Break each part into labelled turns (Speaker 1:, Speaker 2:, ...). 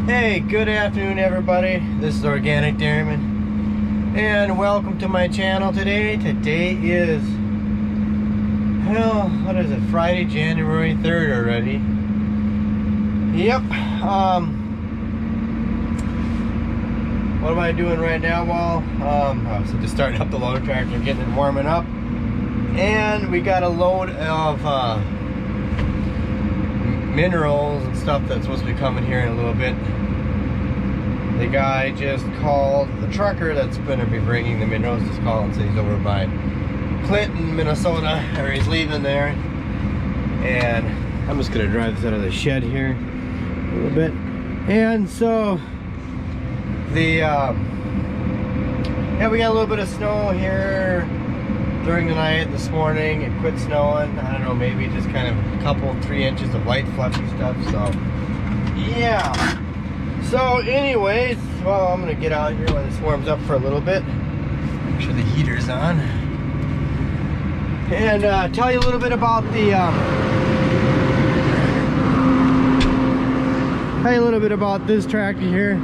Speaker 1: Hey, good afternoon everybody. This is Organic Dairyman and welcome to my channel today. Today is, well, what is it, Friday, January 3rd already. Yep. What am I doing right now? Well, so just starting up the loader tractor, getting it warming up. And we got a load of minerals and stuff that's supposed to be coming here in a little bit. The guy just called, the trucker that's going to be bringing the minerals just called and said he's over by Clinton, Minnesota, or he's leaving there. And I'm just going to drive this out of the shed here a little bit. And so the yeah, we got a little bit of snow here during the night this morning. It quit snowing. I don't know, maybe just kind of a couple, 3 inches of light fluffy stuff. So yeah. So anyways, well, I'm gonna get out here while this warms up for a little bit. Make sure the heater's on. And tell you a little bit about the this tractor here.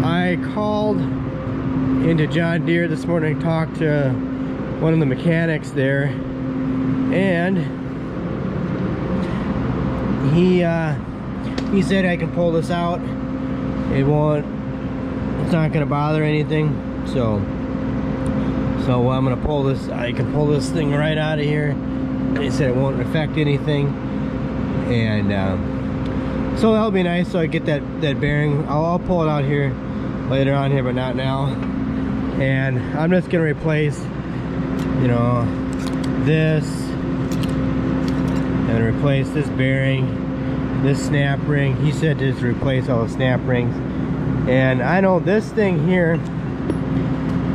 Speaker 1: I called into John Deere this morning, talked to one of the mechanics there, and he said I can pull this out. It's not gonna bother anything. So I'm gonna pull this. I can pull this thing right out of here. And he said it won't affect anything, and so that'll be nice. So I get that bearing. I'll pull it out here later on here, but not now. And I'm just gonna replace, you know, this, and replace this bearing, this snap ring. He said just replace all the snap rings. And I know this thing here,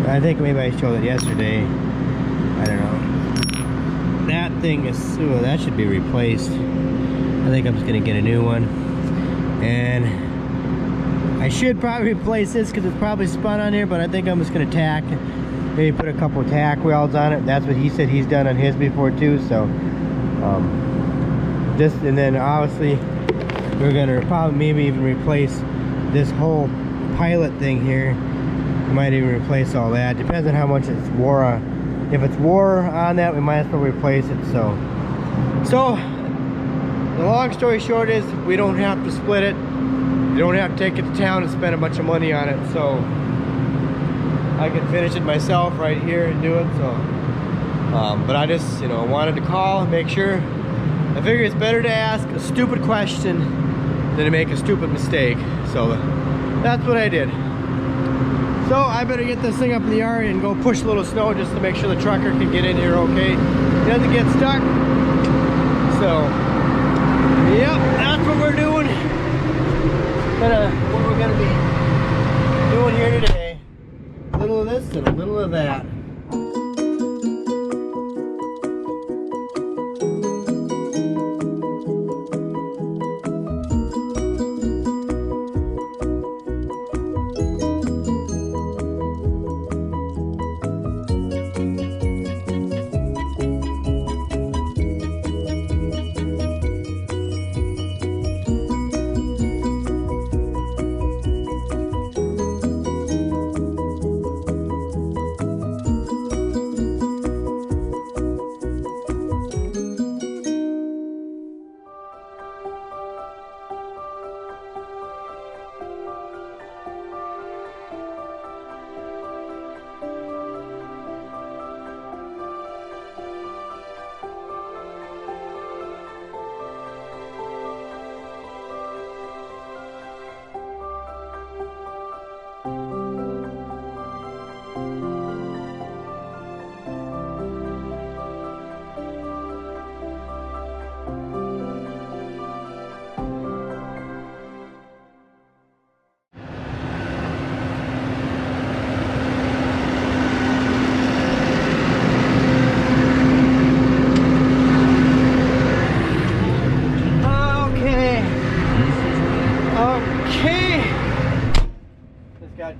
Speaker 1: I think maybe I showed it yesterday, I don't know, that thing is, ooh, that should be replaced. I think I'm just gonna get a new one. And I should probably replace this because it's probably spun on here, but I think I'm just gonna tack, maybe put a couple tack welds on it. That's what he said he's done on his before too. So this, and then obviously we're gonna probably maybe even replace this whole pilot thing here. We might even replace all that. Depends on how much it's wore on. If it's wore on that, we might as well replace it. So the long story short is we don't have to split it. You don't have to take it to town and spend a bunch of money on it. So I can finish it myself right here and do it. So but I just, you know, wanted to call and make sure. I figure it's better to ask a stupid question than to make a stupid mistake. So that's what I did. So I better get this thing up in the yard and go push a little snow just to make sure the trucker can get in here okay. He doesn't get stuck. So yep, that's what we're doing. What we're gonna be doing here today. A little of this and a little of that.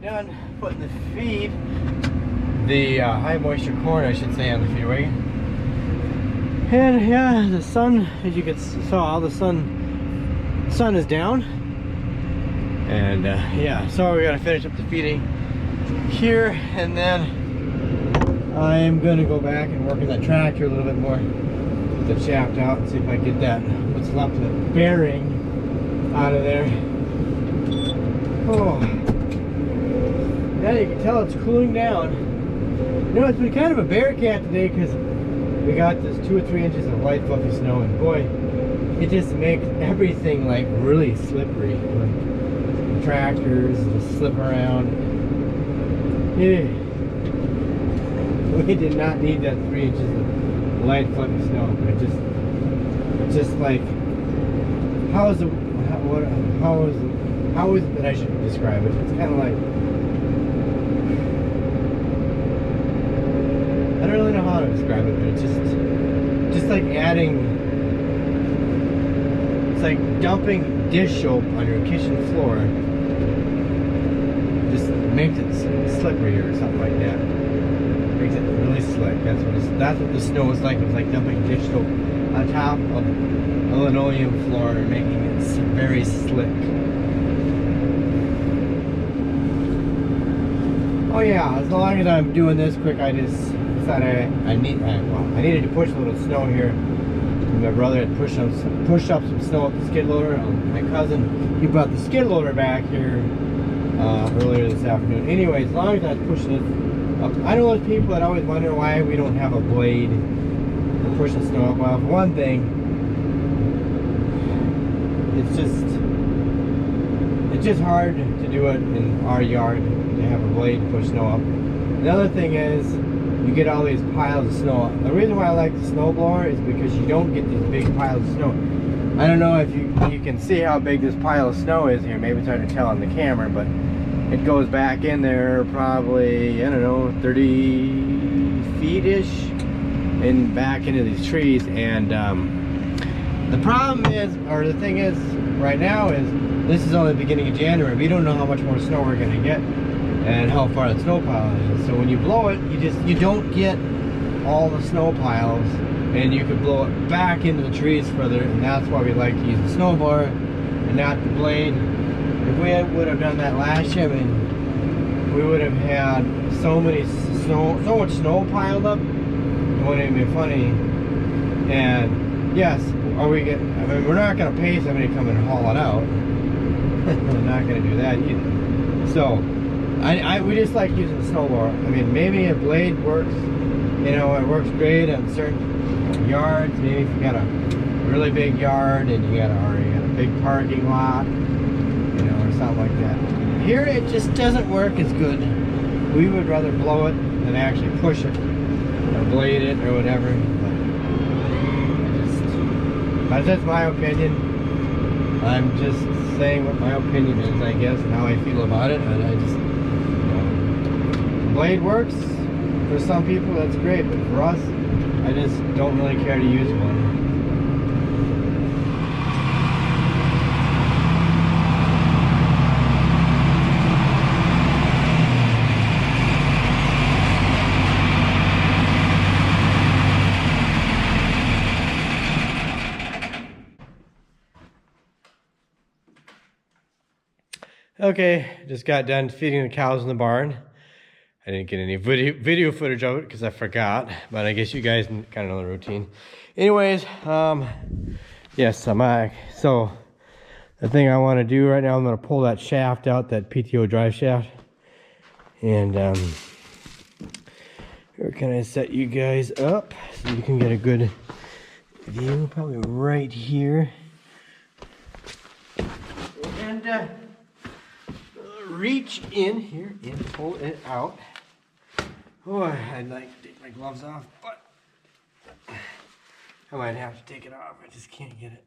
Speaker 1: Done putting the feed, the high moisture corn I should say, on the feed wagon. And yeah, the sun, as you can saw, the sun is down, And yeah, so we gotta finish up the feeding here, and then I'm gonna go back and work on that tractor a little bit more, get the shaft out, and see if I get that what's left of the bearing out of there. Oh, now you can tell it's cooling down. You know, it's been kind of a bear cat today because we got this 2 or 3 inches of light fluffy snow, and boy, it just makes everything like really slippery. Like the tractors just slip around. Yeah. We did not need that 3 inches of light fluffy snow. It's just like, how is it that I should describe it? It's kind of like, I don't really know how to describe it, but it's just like adding, it's like dumping dish soap on your kitchen floor. Just makes it slippery or something like that. Makes it really slick. That's what the snow is like. It's like dumping dish soap on top of a linoleum floor and making it very slick. Oh yeah, as long as I'm doing this quick, I just decided I needed to push a little snow here. My brother had pushed up some snow with the skid loader. My cousin, he brought the skid loader back here earlier this afternoon. Anyway, as long as I was pushing it up, I know there's people that always wonder why we don't have a blade to push the snow up. Well, for one thing, it's just hard to do it in our yard to have a blade to push snow up. The other thing is, you get all these piles of snow. The reason why I like the snow blower is because you don't get these big piles of snow. I don't know if you can see how big this pile of snow is here. Maybe it's hard to tell on the camera, but it goes back in there probably, I don't know, 30 feet-ish and back into these trees. And the problem is, or the thing is, right now is, this is only the beginning of January. We don't know how much more snow we're gonna get and how far the snow pile is. So when you blow it, you don't get all the snow piles, and you can blow it back into the trees further, and that's why we like to use the snow blower and not the blade. If we would have done that last year, I mean, we would have had so much snow piled up, it wouldn't even be funny. And yes, we're not gonna pay somebody to come and haul it out. We're not gonna do that either. So we just like using the snowblower. I mean, maybe a blade works, you know, it works great on certain yards. Maybe if you got a really big yard and you got a big parking lot, you know, or something like that. Here it just doesn't work as good. We would rather blow it than actually push it or blade it or whatever. But that's my opinion. I'm just saying what my opinion is, I guess, and how I feel about it. And I just, blade works for some people, that's great, but for us, I just don't really care to use one. Okay, just got done feeding the cows in the barn. I didn't get any video footage of it because I forgot, but I guess you guys kind of know the routine. Anyways, yes, I'm back. So the thing I want to do right now, I'm going to pull that shaft out, that PTO drive shaft. And where can I set you guys up so you can get a good view? Probably right here. And reach in here and pull it out. Oh, I'd like to take my gloves off, but I might have to take it off. I just can't get it.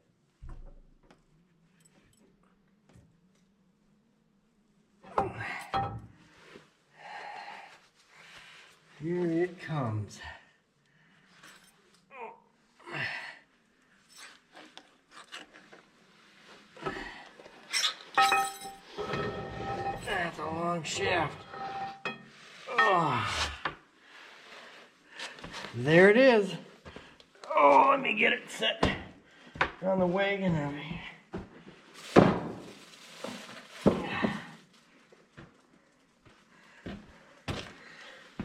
Speaker 1: Here it comes. That's a long shaft. Oh. There it is. Oh, let me get it set on the wagon over here.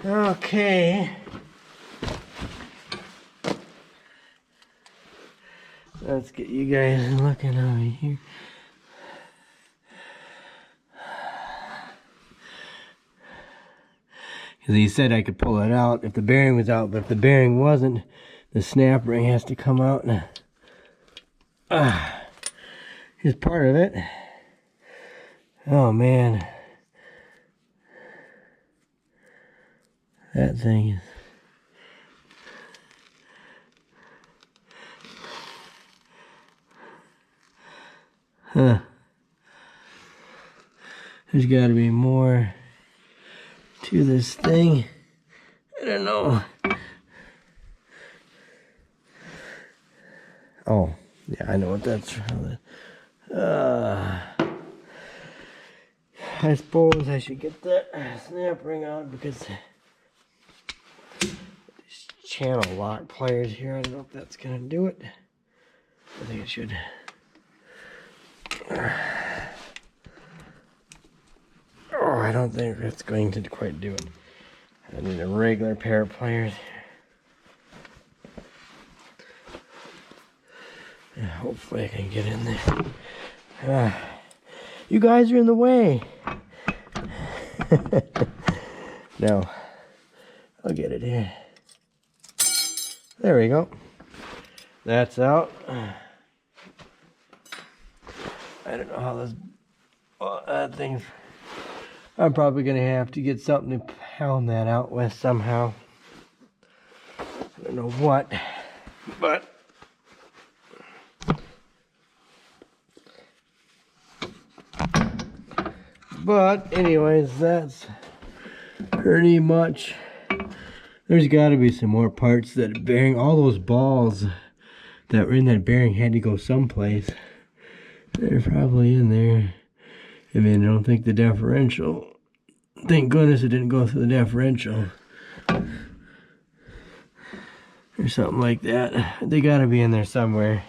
Speaker 1: Okay. Let's get you guys looking over here. Because he said I could pull it out if the bearing was out, but if the bearing wasn't, the snap ring has to come out. Here's part of it. Oh man. That thing is... Huh. There's got to be more to this thing. I don't know. Oh, yeah, I know what that's from. I suppose I should get that snap ring out because these channel lock pliers here, I don't know if that's going to do it. I think it should. Oh, I don't think it's going to quite do it. I need a regular pair of pliers. Yeah, hopefully I can get in there. You guys are in the way. No, I'll get it here. There we go. That's out. I don't know how this that thing's... I'm probably gonna have to get something to pound that out with somehow. I don't know what, but anyways, that's pretty much. There's got to be some more parts that bearing. All those balls that were in that bearing had to go someplace. They're probably in there. I mean, I don't think the differential. Thank goodness it didn't go through the differential. Or something like that. They gotta be in there somewhere.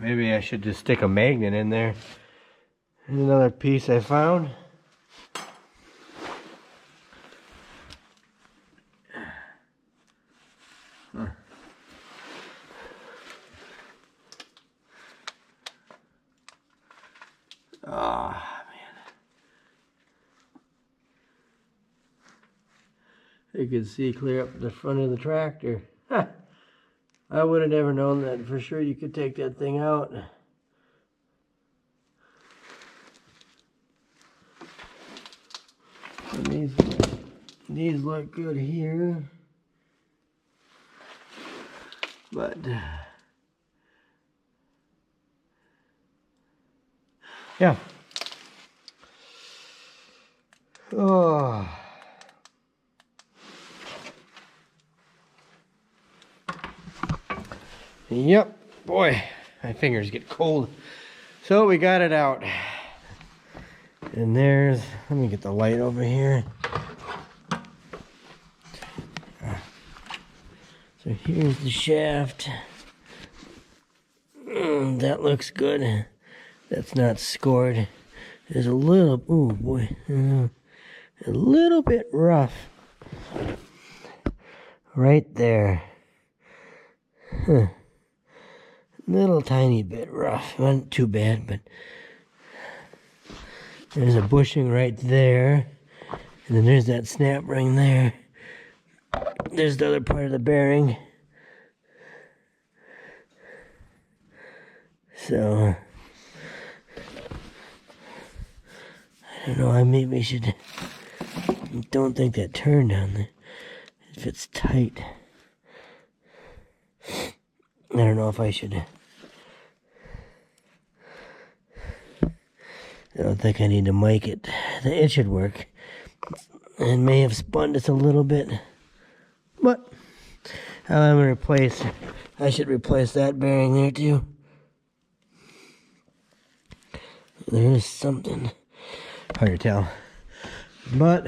Speaker 1: Maybe I should just stick a magnet in there. Here's another piece I found. Oh, man. You can see clear up the front of the tractor. Huh. I would have never known that for sure you could take that thing out. And these look good here. But yeah. Oh. Yep. Boy, my fingers get cold. So we got it out. And there's, let me get the light over here. So here's the shaft. That looks good. That's not scored. There's a little, oh boy, a little bit rough. Right there. Huh. Little tiny bit rough. Not too bad, but there's a bushing right there. And then there's that snap ring there. There's the other part of the bearing. So I don't know, I maybe should. Don't think that turned down there. If it's tight. I don't know if I should. I don't think I need to mic it. It should work. It may have spun just a little bit. But I'm going to replace. I should replace that bearing there too. There's something. Hard to tell. But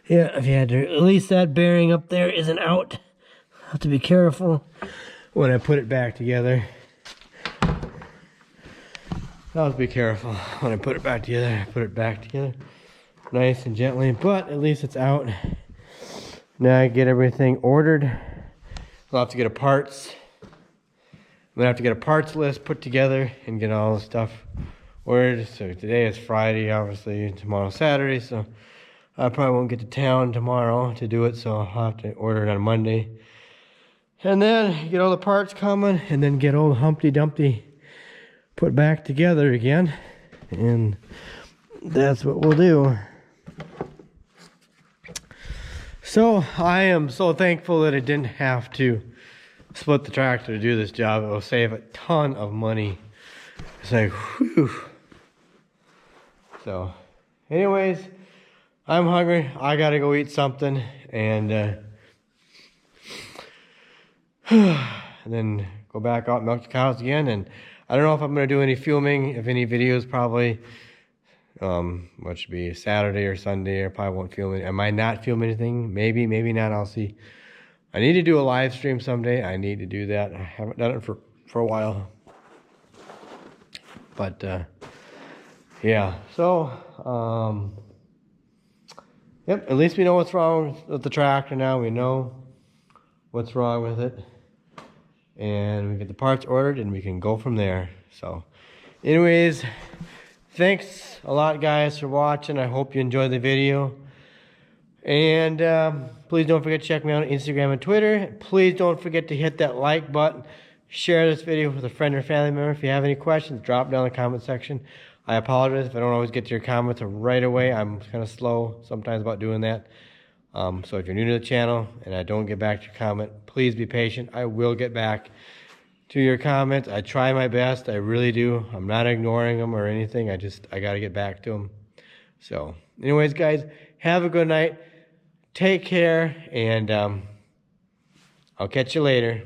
Speaker 1: yeah, if you had to, at least that bearing up there isn't out. Have to be careful. when I put it back together. I'll be careful when I put it back together. I put it back together nice and gently, but at least it's out. Now I get everything ordered. I'll have to get a parts. I'm gonna have to get a parts list put together and get all the stuff ordered. So today is Friday, obviously, tomorrow's Saturday, so I probably won't get to town tomorrow to do it, so I'll have to order it on Monday. And then get all the parts coming, and then get old Humpty Dumpty put back together again. And that's what we'll do. So I am so thankful that I didn't have to split the tractor to do this job. It will save a ton of money. It's like, whew. So anyways, I'm hungry. I gotta go eat something, and then go back out and milk the cows again. And I don't know if I'm gonna do any filming, if any videos, probably what should be Saturday or Sunday. I probably won't film it. I might not film anything, maybe not, I'll see. I need to do a live stream someday. I need to do that. I haven't done it for a while, but yeah. So yep, at least we know what's wrong with the tractor now. We know what's wrong with it, and we get the parts ordered, and we can go from there. So anyways, thanks a lot, guys, for watching. I hope you enjoyed the video. And please don't forget to check me out on Instagram and Twitter. Please don't forget to hit that like button. Share this video with a friend or family member. If you have any questions, drop down in the comment section. I apologize if I don't always get to your comments right away. I'm kind of slow sometimes about doing that. So if you're new to the channel and I don't get back to your comment, please be patient. I will get back to your comments. I try my best. I really do. I'm not ignoring them or anything. I got to get back to them. So anyways, guys, have a good night. Take care, and I'll catch you later.